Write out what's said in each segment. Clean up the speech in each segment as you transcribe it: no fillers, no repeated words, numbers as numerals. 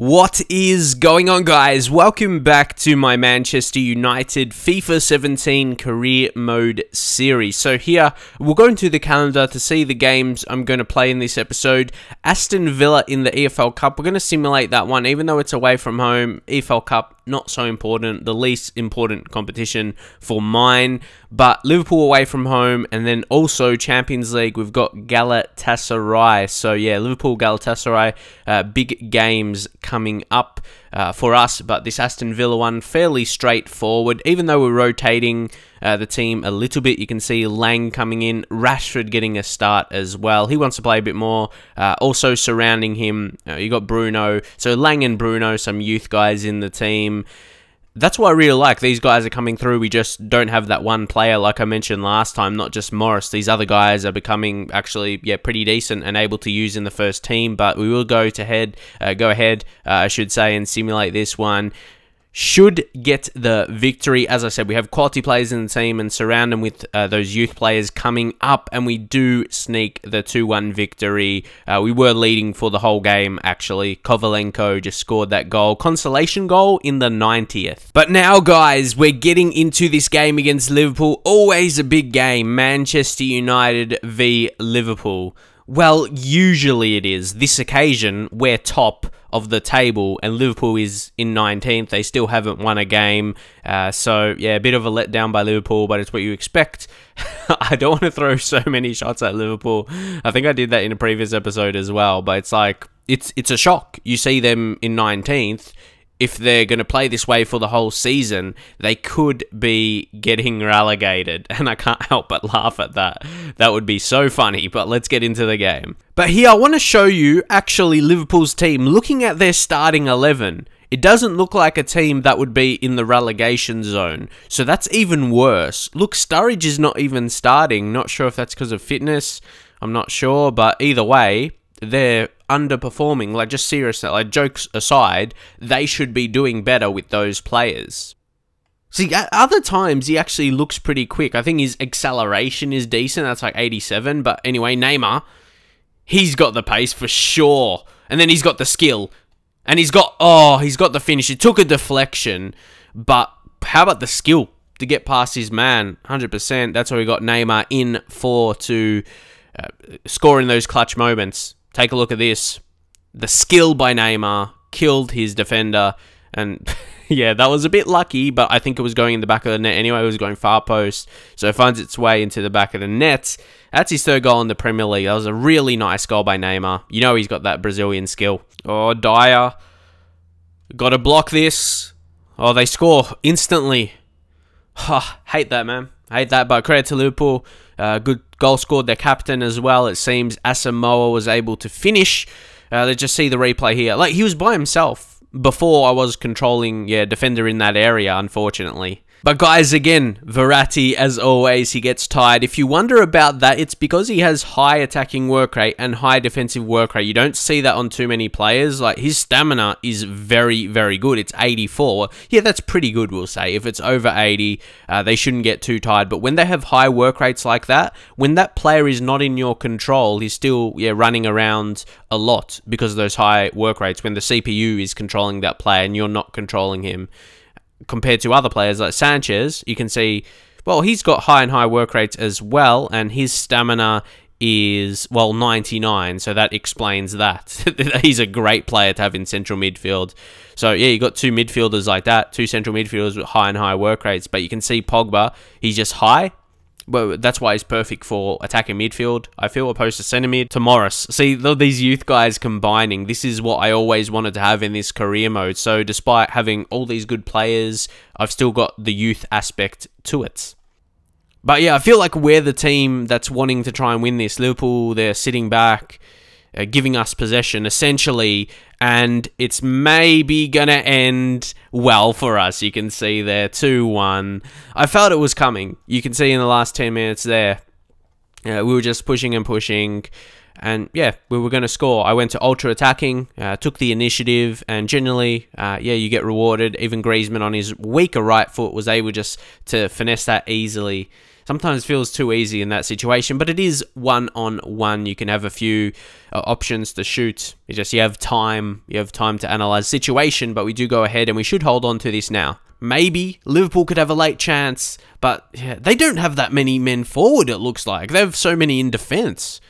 What is going on, guys? Welcome back to my Manchester United FIFA 17 career mode series. So here, we'll go into the calendar to see the games I'm going to play in this episode. Aston Villa in the EFL Cup. We're going to simulate that one, even though it's away from home. EFL Cup, not so important. The least important competition for mine. But Liverpool away from home, and then also Champions League, we've got Galatasaray. So yeah, Liverpool, Galatasaray, big games coming up for us. But this Aston Villa one, fairly straightforward. Even though we're rotating the team a little bit, you can see Lang coming in, Rashford getting a start as well. He wants to play a bit more. Also surrounding him, you got Bruno. So Lang and Bruno, some youth guys in the team. That's what I really like. These guys are coming through. We just don't have that one player, like I mentioned last time, not just Morris. These other guys are becoming actually, pretty decent and able to use in the first team. But we will go ahead, I should say, and simulate this one. Should get the victory. As I said, we have quality players in the team and surround them with those youth players coming up, and we do sneak the 2-1 victory. We were leading for the whole game, actually. Kovalenko just scored that goal. Consolation goal in the 90th. But now, guys, we're getting into this game against Liverpool. Always a big game. Manchester United v Liverpool. Well, usually it is. This occasion, we're top of the table, and Liverpool is in 19th. They still haven't won a game. So, yeah, a bit of a letdown by Liverpool, but it's what you expect. I don't want to throw so many shots at Liverpool. I think I did that in a previous episode as well, but it's like, it's a shock. You see them in 19th. If they're going to play this way for the whole season, they could be getting relegated. And I can't help but laugh at that. That would be so funny, but let's get into the game. But here, I want to show you, actually, Liverpool's team. Looking at their starting 11, it doesn't look like a team that would be in the relegation zone. So that's even worse. Look, Sturridge is not even starting. Not sure if that's because of fitness. I'm not sure, but either way, they're underperforming. Like, just seriously, like, jokes aside, they should be doing better with those players. See, at other times, he actually looks pretty quick. I think his acceleration is decent. That's like 87. But anyway, Neymar, he's got the pace for sure. And then he's got the skill. And he's got the finish. It took a deflection. But how about the skill to get past his man? 100%. That's why we got Neymar in for to score in those clutch moments. Take a look at this. The skill by Neymar killed his defender. And yeah, that was a bit lucky, but I think it was going in the back of the net anyway. It was going far post. So it finds its way into the back of the net. That's his third goal in the Premier League. That was a really nice goal by Neymar. You know he's got that Brazilian skill. Oh, Dyer. Got to block this. Oh, they score instantly. Hate that, man. Hate that, but credit to Liverpool. Good goal scored, their captain as well. It seems Asamoah was able to finish. Let's just see the replay here. Like, he was by himself before I was controlling, defender in that area, unfortunately. But guys, again, Verratti, as always, he gets tired. If you wonder about that, it's because he has high attacking work rate and high defensive work rate. You don't see that on too many players. Like, his stamina is very, very good. It's 84. Yeah, that's pretty good, we'll say. If it's over 80, they shouldn't get too tired. But when they have high work rates like that, when that player is not in your control, he's still running around a lot because of those high work rates when the CPU is controlling that player and you're not controlling him. Compared to other players like Sanchez, you can see, well, he's got high work rates as well, and his stamina is, well, 99, so that explains that. He's a great player to have in central midfield. So, yeah, you got two midfielders like that, two central midfielders with high work rates, but you can see Pogba, he's just high. Well, that's why he's perfect for attacking midfield, I feel, opposed to centre mid. To Morris. See, these youth guys combining, this is what I always wanted to have in this career mode. So despite having all these good players, I've still got the youth aspect to it. But yeah, I feel like we're the team that's wanting to try and win this. Liverpool, they're sitting back, giving us possession, essentially, and it's maybe gonna end well for us. You can see there, 2-1. I felt it was coming. You can see in the last 10 minutes there, we were just pushing and pushing, and yeah, we were going to score. I went to ultra attacking, took the initiative, and generally, you get rewarded. Even Griezmann on his weaker right foot was able just to finesse that easily. Sometimes feels too easy in that situation, but it is one-on-one. You can have a few options to shoot. It's just you have time to analyze the situation, but we do go ahead and we should hold on to this now. Maybe Liverpool could have a late chance, but yeah, they don't have that many men forward, it looks like. They have so many in defense.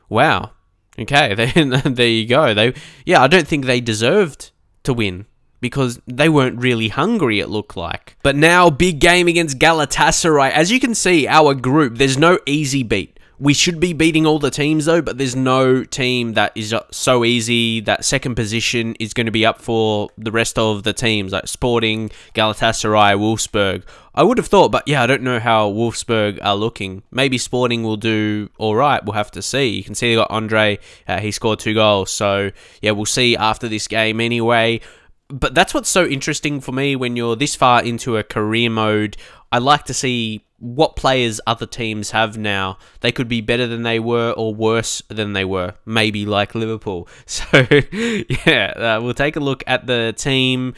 Wow. Okay, there you go. I don't think they deserved to win, because they weren't really hungry, it looked like. But now, big game against Galatasaray. As you can see, our group, there's no easy beat. We should be beating all the teams though, but there's no team that is so easy that second position is going to be up for the rest of the teams, like Sporting, Galatasaray, Wolfsburg. I would have thought, but yeah, I don't know how Wolfsburg are looking. Maybe Sporting will do alright, we'll have to see. You can see they got Andre, he scored 2 goals, so yeah, we'll see after this game anyway. But that's what's so interesting for me when you're this far into a career mode. I like to see what players other teams have now. They could be better than they were or worse than they were. Maybe like Liverpool. So, yeah, we'll take a look at the team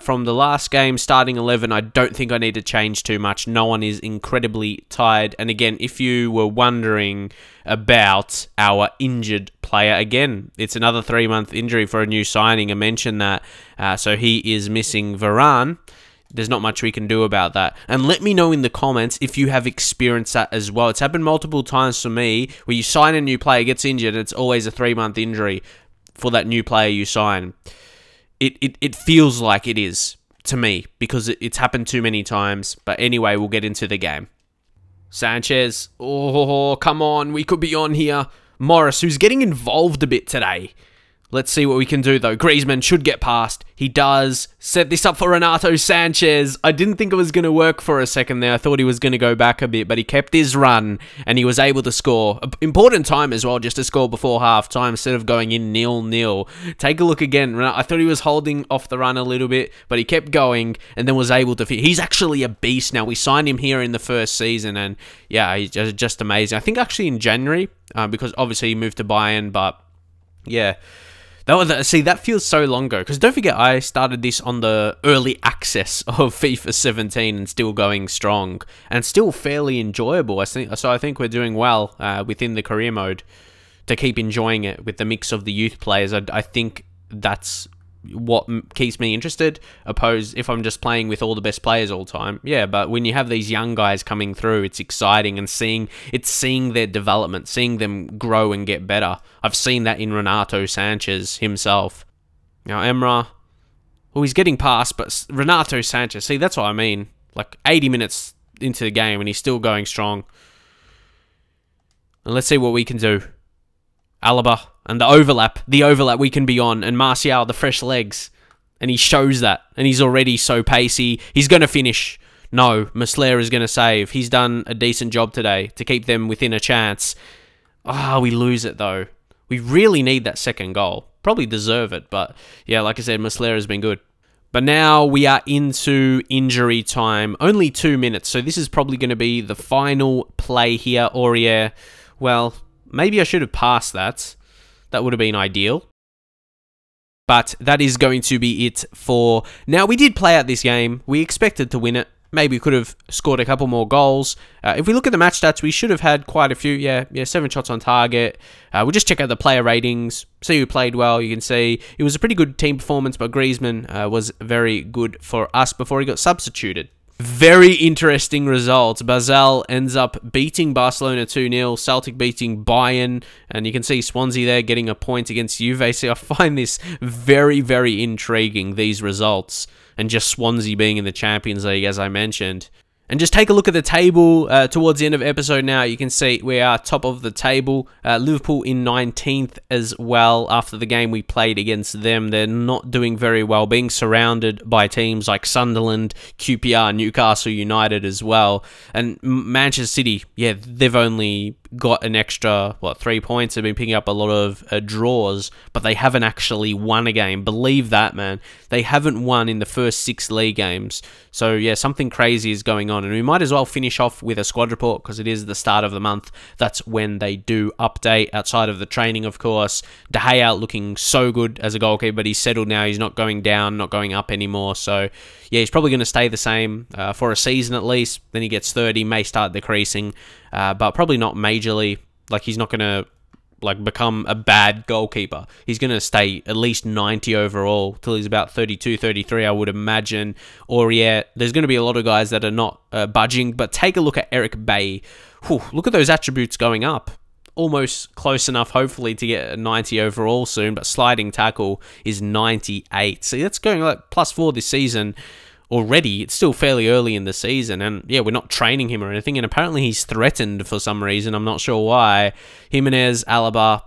from the last game, starting 11. I don't think I need to change too much. No one is incredibly tired. And again, if you were wondering about our injured player, again, it's another 3-month injury for a new signing. I mentioned that. So he is missing Varane. There's not much we can do about that. And let me know in the comments if you have experienced that as well. It's happened multiple times for me where you sign a new player, gets injured, and it's always a 3-month injury for that new player you sign. It feels like it is to me because it's happened too many times. But anyway, we'll get into the game. Sanchez. Oh, come on. We could be on here. Morris, who's getting involved a bit today. Let's see what we can do, though. Griezmann should get past. He does. Set this up for Renato Sanchez. I didn't think it was going to work for a second there. I thought he was going to go back a bit, but he kept his run, and he was able to score. Important time as well, just to score before half-time instead of going in 0-0. Take a look again. I thought he was holding off the run a little bit, but he kept going, and then was able to... He's actually a beast now. We signed him here in the first season, and yeah, he's just amazing. I think actually in January, because obviously he moved to Bayern, but yeah... See, that feels so long ago, because don't forget, I started this on the early access of FIFA 17 and still going strong, and still fairly enjoyable. I think we're doing well within the career mode to keep enjoying it with the mix of the youth players. I think that's what keeps me interested, opposed if I'm just playing with all the best players all the time. Yeah, but when you have these young guys coming through, it's exciting, and seeing their development, seeing them grow and get better. I've seen that in Renato Sanchez himself. Now Emrah, well, he's getting past, but Renato Sanchez, see, that's what I mean. Like 80 minutes into the game and he's still going strong. And let's see what we can do. Alaba, and the overlap we can be on, and Martial, the fresh legs, and he shows that, and he's already so pacey. He's going to finish. No, Muslera is going to save. He's done a decent job today to keep them within a chance. We lose it though. We really need that second goal. Probably deserve it, but yeah, like I said, Muslera has been good. But now we are into injury time. Only 2 minutes, so this is probably going to be the final play here. Aurier, well... Maybe I should have passed that. That would have been ideal. But that is going to be it for... Now, we did play out this game. We expected to win it. Maybe we could have scored a couple more goals. If we look at the match stats, we should have had quite a few. Yeah, 7 shots on target. We'll just check out the player ratings. See who played well. You can see it was a pretty good team performance, but Griezmann was very good for us before he got substituted. Very interesting results. Basel ends up beating Barcelona 2-0. Celtic beating Bayern. And you can see Swansea there getting a point against Juve. So I find this very, very intriguing, these results. And just Swansea being in the Champions League, as I mentioned. And just take a look at the table towards the end of episode now. You can see we are top of the table. Liverpool in 19th as well. After the game we played against them, they're not doing very well, being surrounded by teams like Sunderland, QPR, Newcastle United as well. And Manchester City, yeah, they've only got an extra, 3 points. They've been picking up a lot of draws, but they haven't actually won a game. Believe that, man. They haven't won in the first 6 league games. So, yeah, something crazy is going on. And we might as well finish off with a squad report because it is the start of the month. That's when they do update outside of the training, of course. De Gea looking so good as a goalkeeper, but he's settled now. He's not going down, not going up anymore. So, yeah, he's probably going to stay the same for a season at least. Then he gets 30, may start decreasing, but probably not majorly. Like, he's not going to become a bad goalkeeper. He's going to stay at least 90 overall till he's about 32, 33, I would imagine. Or, yeah, there's going to be a lot of guys that are not budging. But take a look at Eric Bailly. Whew, look at those attributes going up. Almost close enough, hopefully, to get a 90 overall soon. But sliding tackle is 98. So that's going like +4 this season already. It's still fairly early in the season, and yeah, we're not training him or anything, and apparently he's threatened for some reason. I'm not sure why. Jimenez, Alaba.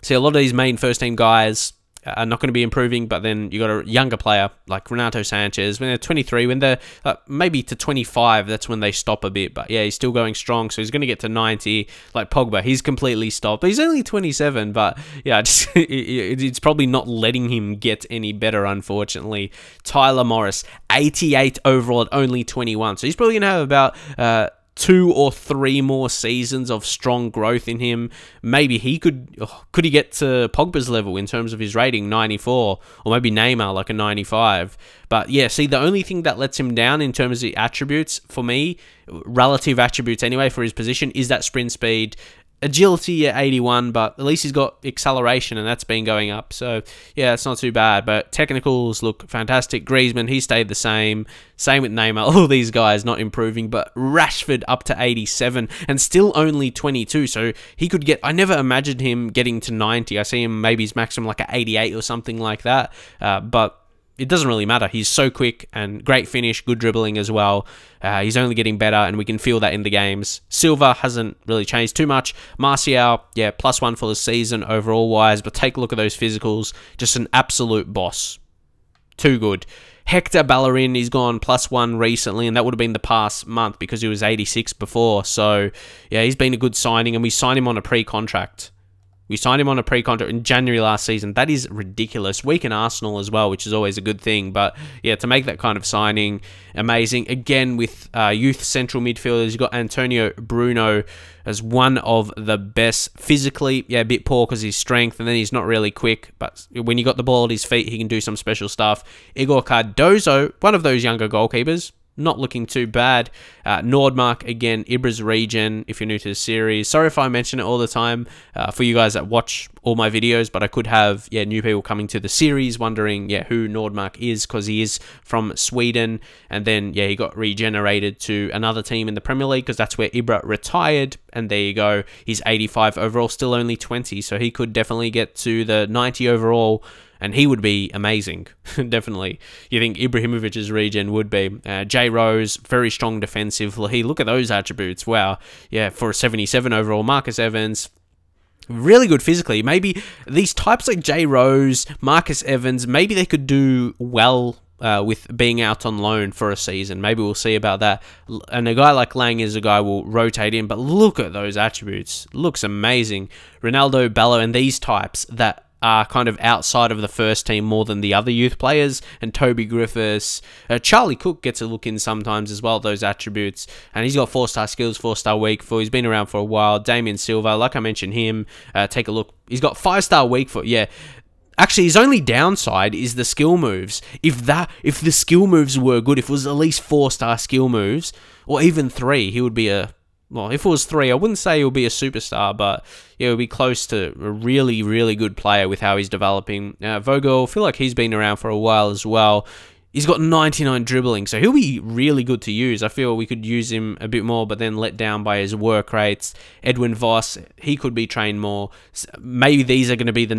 See, a lot of these main first team guys are not going to be improving, but then you got a younger player like Renato Sanchez. When they're 23, when they're maybe to 25, that's when they stop a bit. But yeah, he's still going strong, so he's going to get to 90. Like Pogba, he's completely stopped. He's only 27, but yeah, it's probably not letting him get any better, unfortunately. Tyler Morris, 88 overall at only 21, so he's probably going to have about 2 or 3 more seasons of strong growth in him. Maybe he could he get to Pogba's level in terms of his rating, 94, or maybe Neymar like a 95. But yeah, see, the only thing that lets him down in terms of the attributes, for me, relative attributes anyway for his position, is that sprint speed. Agility at 81, but at least he's got acceleration, and that's been going up. So, yeah, it's not too bad. But technicals look fantastic. Griezmann, he stayed the same. Same with Neymar. All these guys not improving. But Rashford up to 87 and still only 22. So, he could get... I never imagined him getting to 90. I see him maybe his maximum like at 88 or something like that. But it doesn't really matter. He's so quick and great finish, good dribbling as well. He's only getting better, and we can feel that in the games. Silva hasn't really changed too much. Martial, yeah, +1 for the season overall-wise, but take a look at those physicals. Just an absolute boss. Too good. Hector Bellerin, he's gone +1 recently, and that would have been the past month because he was 86 before. So, yeah, he's been a good signing, and we signed him on a pre-contract. We signed him on a pre-contract in January last season. That is ridiculous. Weak in Arsenal as well, which is always a good thing. But yeah, to make that kind of signing, amazing. Again, with youth central midfielders, you've got Antonio Bruno as one of the best. Physically, yeah, a bit poor because his strength, and then he's not really quick. But when you got the ball at his feet, he can do some special stuff. Igor Cardozo, one of those younger goalkeepers. Not looking too bad. Nordmark, again, Ibra's regen, if you're new to the series. Sorry if I mention it all the time for you guys that watch all my videos, but I could have, yeah, new people coming to the series wondering, yeah, who Nordmark is, because he is from Sweden. And then, yeah, he got regenerated to another team in the Premier League because that's where Ibra retired. And there you go. He's 85 overall, still only 20, so he could definitely get to the 90 overall. And he would be amazing, definitely. You think Ibrahimovic's regen would be. Jay Rose, very strong defensively. Look at those attributes. Wow. Yeah, for a 77 overall. Marcus Evans, really good physically. Maybe these types like Jay Rose, Marcus Evans, maybe they could do well with being out on loan for a season. Maybe we'll see about that. And a guy like Lang is a guy we'll rotate in. But look at those attributes. Looks amazing. Ronaldo, Bello, and these types that are kind of outside of the first team more than the other youth players, and Toby Griffiths. Charlie Cook gets a look in sometimes as well, those attributes, and he's got 4-star skills, 4-star weak foot. He's been around for a while. Damien Silva, like I mentioned him, take a look. He's got 5-star weak foot, yeah. Actually, his only downside is the skill moves. If the skill moves were good, if it was at least 4-star skill moves, or even 3, he would be a... Well, if it was 3, I wouldn't say he would be a superstar, but yeah, it would be close to a really, really good player with how he's developing. Vogel, I feel like he's been around for a while as well. He's got 99 dribbling, so he'll be really good to use. I feel we could use him a bit more, but then let down by his work rates. Edwin Voss, he could be trained more. Maybe these are going to be the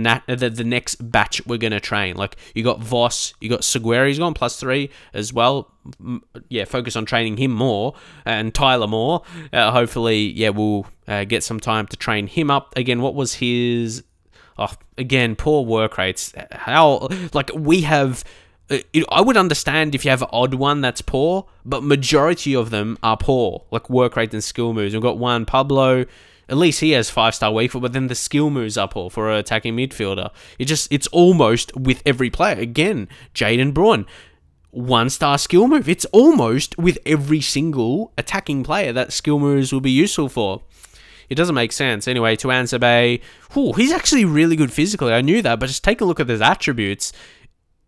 next batch we're going to train. Like, you got Voss, you got Seguera, he's gone +3 as well. Yeah, focus on training him more, and Tyler more. Hopefully, yeah, we'll get some time to train him up. Again, what was his... Oh, again, poor work rates. How... Like, we have... I would understand if you have an odd one that's poor, but majority of them are poor, like work rate and skill moves. We've got one, Pablo, At least he has 5-star weak foot, but then the skill moves are poor for an attacking midfielder. It's almost with every player. Again, Jayden Braun, 1-star skill move. It's almost with every single attacking player that skill moves will be useful for. It doesn't make sense. Anyway, Tuanzebe, he's actually really good physically. I knew that, but just take a look at his attributes.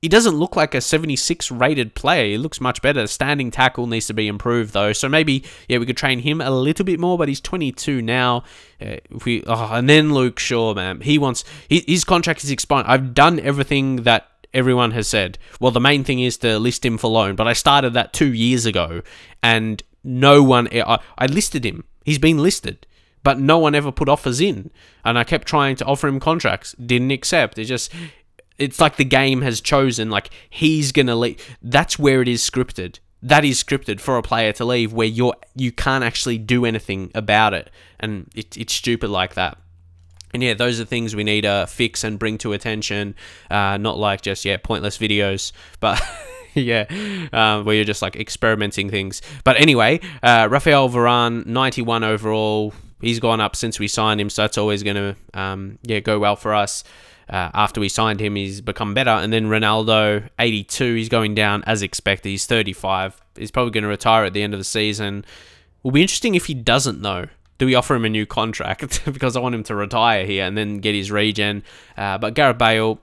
He doesn't look like a 76 rated player. He looks much better. Standing tackle needs to be improved though. So maybe, we could train him a little bit more, but he's 22 now. And then Luke Shaw, man. His contract is expiring. I've done everything that everyone has said. Well, the main thing is to list him for loan, but I started that 2 years ago and no one, I listed him. He's been listed, but no one ever put offers in. And I kept trying to offer him contracts. Didn't accept. It's like the game has chosen, like, he's going to leave. That's where it is scripted. That is scripted for a player to leave where you can't actually do anything about it. And it's stupid like that. And yeah, those are things we need to fix and bring to attention. Not like just, pointless videos. But where you're just like experimenting things. But anyway, Rafael Varane, 91 overall. He's gone up since we signed him, so that's always going to go well for us. After we signed him, he's become better. And then Ronaldo, 82, he's going down as expected. He's 35. He's probably going to retire at the end of the season. Will be interesting if he doesn't, though. Do we offer him a new contract? Because I want him to retire here and then get his regen. But Gareth Bale,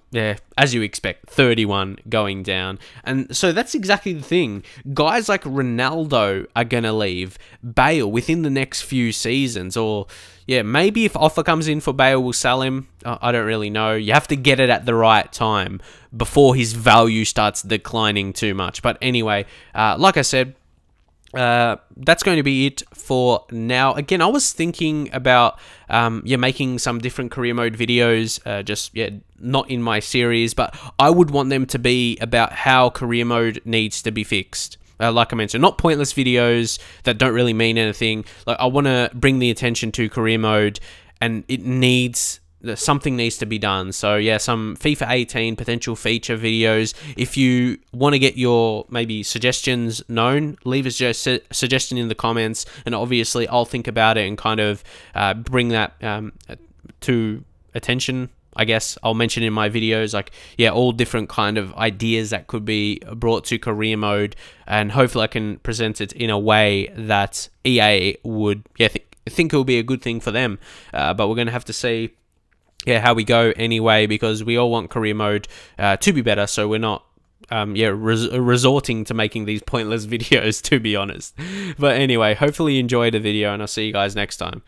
as you expect, 31 going down. And so that's exactly the thing. Guys like Ronaldo are going to leave. Bale within the next few seasons. Or, maybe if offer comes in for Bale, we'll sell him. I don't really know. You have to get it at the right time before his value starts declining too much. But anyway, like I said, that's going to be it for now. Again, I was thinking about making some different career mode videos, not in my series, but I would want them to be about how career mode needs to be fixed. Like I mentioned, not pointless videos that don't really mean anything. Like, I want to bring the attention to career mode, and something needs to be done. So some FIFA 18 potential feature videos. If you want to get your maybe suggestions known, leave us a suggestion in the comments, and obviously I'll think about it and kind of bring that to attention. I guess I'll mention in my videos, like, all different kind of ideas that could be brought to career mode, and hopefully I can present it in a way that EA would think it will be a good thing for them. But we're going to have to see how we go anyway, because we all want career mode to be better, so we're not resorting to making these pointless videos, to be honest. But anyway, hopefully you enjoyed the video, and I'll see you guys next time.